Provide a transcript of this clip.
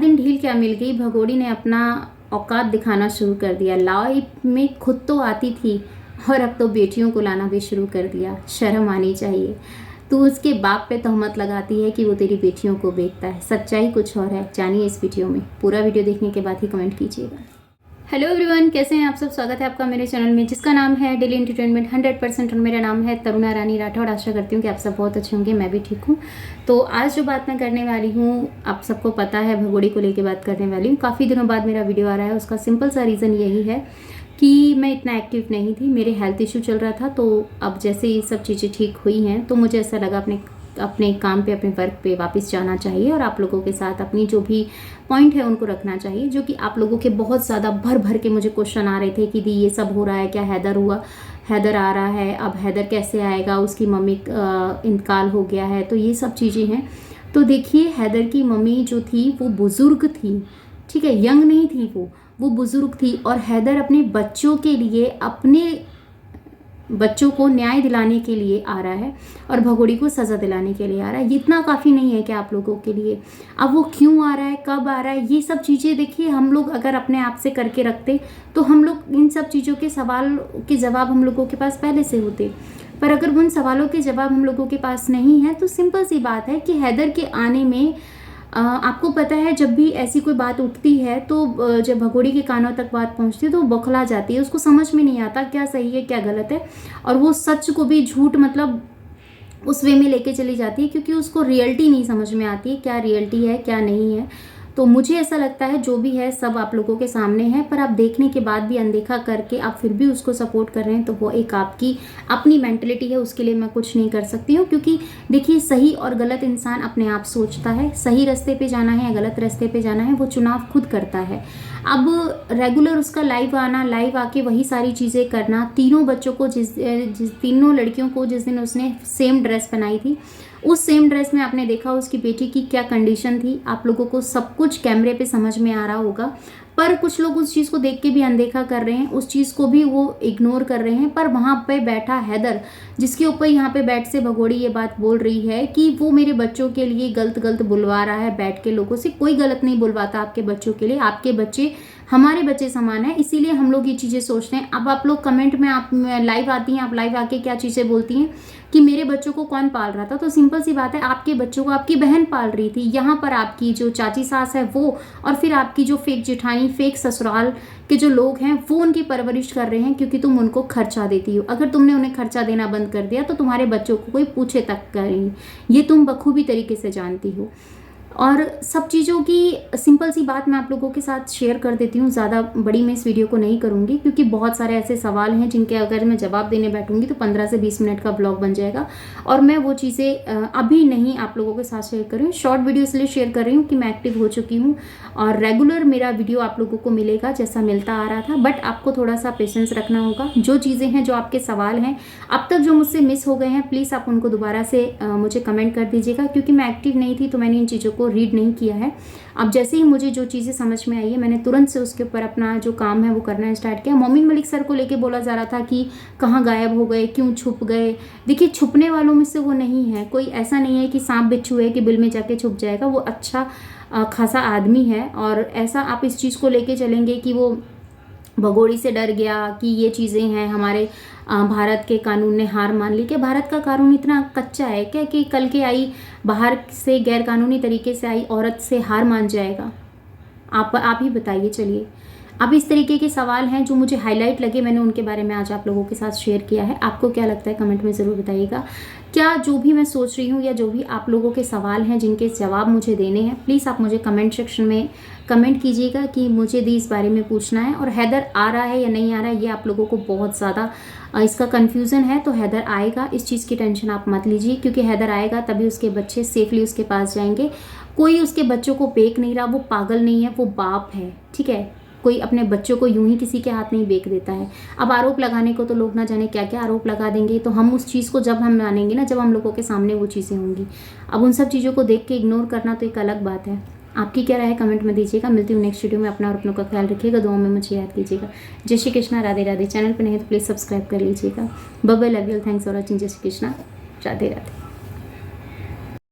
दिन ढील क्या मिल गई, भगोड़ी ने अपना औकात दिखाना शुरू कर दिया। लाइफ में खुद तो आती थी और अब तो बेटियों को लाना भी शुरू कर दिया। शर्म आनी चाहिए। तू उसके बाप पे तहमत लगाती है कि वो तेरी बेटियों को बेचता है। सच्चाई कुछ और है, जानिए इस वीडियो में। पूरा वीडियो देखने के बाद ही कमेंट कीजिएगा। हेलो एवरीवन, कैसे हैं आप सब। स्वागत है आपका मेरे चैनल में जिसका नाम है डेली एंटरटेनमेंट 100%। और मेरा नाम है तरुणा रानी राठौड़। आशा करती हूँ कि आप सब बहुत अच्छे होंगे, मैं भी ठीक हूँ। तो आज जो बात मैं करने वाली हूँ, आप सबको पता है, भगोड़ी को लेके बात करने वाली हूँ। काफ़ी दिनों बाद मेरा वीडियो आ रहा है। उसका सिंपल सा रीज़न यही है कि मैं इतना एक्टिव नहीं थी, मेरे हेल्थ इशू चल रहा था। तो अब जैसे ये सब चीज़ें ठीक हुई हैं तो मुझे ऐसा लगा अपने काम पे, अपने वर्क पे वापस जाना चाहिए और आप लोगों के साथ अपनी जो भी पॉइंट है उनको रखना चाहिए। जो कि आप लोगों के बहुत ज़्यादा भर भर के मुझे क्वेश्चन आ रहे थे कि दी ये सब हो रहा है क्या, हैदर आ रहा है, अब हैदर कैसे आएगा, उसकी मम्मी इंतकाल हो गया है। तो ये सब चीज़ें हैं। तो देखिए, हैदर की मम्मी जो थी वो बुज़ुर्ग थी, ठीक है, यंग नहीं थी, वो बुज़ुर्ग थी। और हैदर अपने बच्चों के लिए, अपने बच्चों को न्याय दिलाने के लिए आ रहा है और भगोड़ी को सज़ा दिलाने के लिए आ रहा है। इतना काफ़ी नहीं है क्या आप लोगों के लिए? अब वो क्यों आ रहा है, कब आ रहा है, ये सब चीज़ें देखिए, हम लोग अगर अपने आप से करके रखते तो हम लोग इन सब चीज़ों के सवाल के जवाब हम लोगों के पास पहले से होते। पर अगर उन सवालों के जवाब हम लोगों के पास नहीं है तो सिंपल सी बात है कि हैदर के आने में आपको पता है, जब भी ऐसी कोई बात उठती है तो जब भगोड़ी के कानों तक बात पहुंचती है तो वो बौखला जाती है। उसको समझ में नहीं आता क्या सही है क्या गलत है, और वो सच को भी झूठ मतलब उस वे में लेके चली जाती है, क्योंकि उसको रियलिटी नहीं समझ में आती है, क्या रियलिटी है क्या नहीं है। तो मुझे ऐसा लगता है जो भी है सब आप लोगों के सामने है, पर आप देखने के बाद भी अनदेखा करके आप फिर भी उसको सपोर्ट कर रहे हैं तो वो एक आपकी अपनी मेंटलिटी है, उसके लिए मैं कुछ नहीं कर सकती हूँ। क्योंकि देखिए, सही और गलत इंसान अपने आप सोचता है। सही रास्ते पे जाना है या गलत रास्ते पे जाना है वो चुनाव खुद करता है। अब रेगुलर उसका लाइव आना, लाइव आके वही सारी चीज़ें करना, तीनों बच्चों को जिस तीनों लड़कियों को जिस दिन उसने सेम ड्रेस पहनाई थी, उस सेम ड्रेस में आपने देखा उसकी बेटी की क्या कंडीशन थी। आप लोगों को सब कुछ कैमरे पे समझ में आ रहा होगा, पर कुछ लोग उस चीज़ को देख के भी अनदेखा कर रहे हैं, उस चीज़ को भी वो इग्नोर कर रहे हैं। पर वहाँ पे बैठा हैदर, जिसके ऊपर यहाँ पे बैठ से भगोड़ी ये बात बोल रही है कि वो मेरे बच्चों के लिए गलत बुलवा रहा है बैठ के लोगों से। कोई गलत नहीं बुलवाता आपके बच्चों के लिए, आपके बच्चे हमारे बच्चे समान है, इसीलिए हम लोग ये चीज़ें सोचते हैं। अब आप लोग कमेंट में, आप लाइव आती हैं, आप लाइव आके क्या चीज़ें बोलती हैं कि मेरे बच्चों को कौन पाल रहा था। तो सिंपल सी बात है, आपके बच्चों को आपकी बहन पाल रही थी। यहाँ पर आपकी जो चाची सास है वो, और फिर आपकी जो फेक जेठानी, फेक ससुराल के जो लोग हैं वो उनकी परवरिश कर रहे हैं, क्योंकि तुम उनको खर्चा देती हो। अगर तुमने उन्हें खर्चा देना बंद कर दिया तो तुम्हारे बच्चों को कोई पूछे तक करेंगे, ये तुम बखूबी तरीके से जानती हो। और सब चीज़ों की सिंपल सी बात मैं आप लोगों के साथ शेयर कर देती हूँ। ज़्यादा बड़ी मैं इस वीडियो को नहीं करूँगी, क्योंकि बहुत सारे ऐसे सवाल हैं जिनके अगर मैं जवाब देने बैठूँगी तो 15 से 20 मिनट का ब्लॉग बन जाएगा, और मैं वो चीज़ें अभी नहीं आप लोगों के साथ शेयर कर रही हूँ। शॉर्ट वीडियो इसलिए शेयर कर रही हूँ कि मैं एक्टिव हो चुकी हूँ और रेगुलर मेरा वीडियो आप लोगों को मिलेगा जैसा मिलता आ रहा था। बट आपको थोड़ा सा पेशेंस रखना होगा। जो चीज़ें हैं, जो आपके सवाल हैं अब तक जो मुझसे मिस हो गए हैं, प्लीज़ आप उनको दोबारा से मुझे कमेंट कर दीजिएगा, क्योंकि मैं एक्टिव नहीं थी तो मैंने इन चीज़ों को रीड नहीं किया है। अब जैसे ही मुझे जो चीज़ें समझ में आई है, मैंने तुरंत से उसके ऊपर अपना जो काम है वो करना स्टार्ट किया। मोमिन मलिक सर को लेके बोला जा रहा था कि कहाँ गायब हो गए, क्यों छुप गए। देखिए, छुपने वालों में से वो नहीं है, कोई ऐसा नहीं है कि सांप बिच्छू है कि बिल में जाके छुप जाएगा। वो अच्छा खासा आदमी है, और ऐसा आप इस चीज़ को लेके चलेंगे कि वो भगोड़ी से डर गया कि ये चीज़ें हैं, हमारे भारत के कानून ने हार मान ली। क्या भारत का कानून इतना कच्चा है क्या कि कल के आई बाहर से गैर कानूनी तरीके से आई औरत से हार मान जाएगा? आप ही बताइए। चलिए, अब इस तरीके के सवाल हैं जो मुझे हाईलाइट लगे, मैंने उनके बारे में आज आप लोगों के साथ शेयर किया है। आपको क्या लगता है कमेंट में ज़रूर बताइएगा। क्या जो भी मैं सोच रही हूँ या जो भी आप लोगों के सवाल हैं जिनके जवाब मुझे देने हैं, प्लीज़ आप मुझे कमेंट सेक्शन में कमेंट कीजिएगा कि मुझे भी इस बारे में पूछना है। और हैदर आ रहा है या नहीं आ रहा है, ये आप लोगों को बहुत ज़्यादा इसका कन्फ्यूज़न है। तो हैदर आएगा, इस चीज़ की टेंशन आप मत लीजिए, क्योंकि हैदर आएगा तभी उसके बच्चे सेफली उसके पास जाएंगे। कोई उसके बच्चों को बेच नहीं रहा, वो पागल नहीं है, वो बाप है, ठीक है। कोई अपने बच्चों को यूं ही किसी के हाथ नहीं बेच देता है। अब आरोप लगाने को तो लोग ना जाने क्या क्या आरोप लगा देंगे, तो हम उस चीज़ को जब हम मानेंगे ना, जब हम लोगों के सामने वो चीज़ें होंगी। अब उन सब चीज़ों को देख के इग्नोर करना तो एक अलग बात है। आपकी क्या राय है कमेंट में दीजिएगा। मिलती हूँ नेक्स्ट वीडियो में। अपना और अपनों का ख्याल रखिएगा, दुआ में मुझे याद कीजिएगा। जय श्री कृष्णा, राधे राधे। चैनल पर नहीं तो प्लीज़ सब्सक्राइब कर लीजिएगा। Bye bye, love you, thanks for watching. जय श्री कृष्णा, राधे राधे।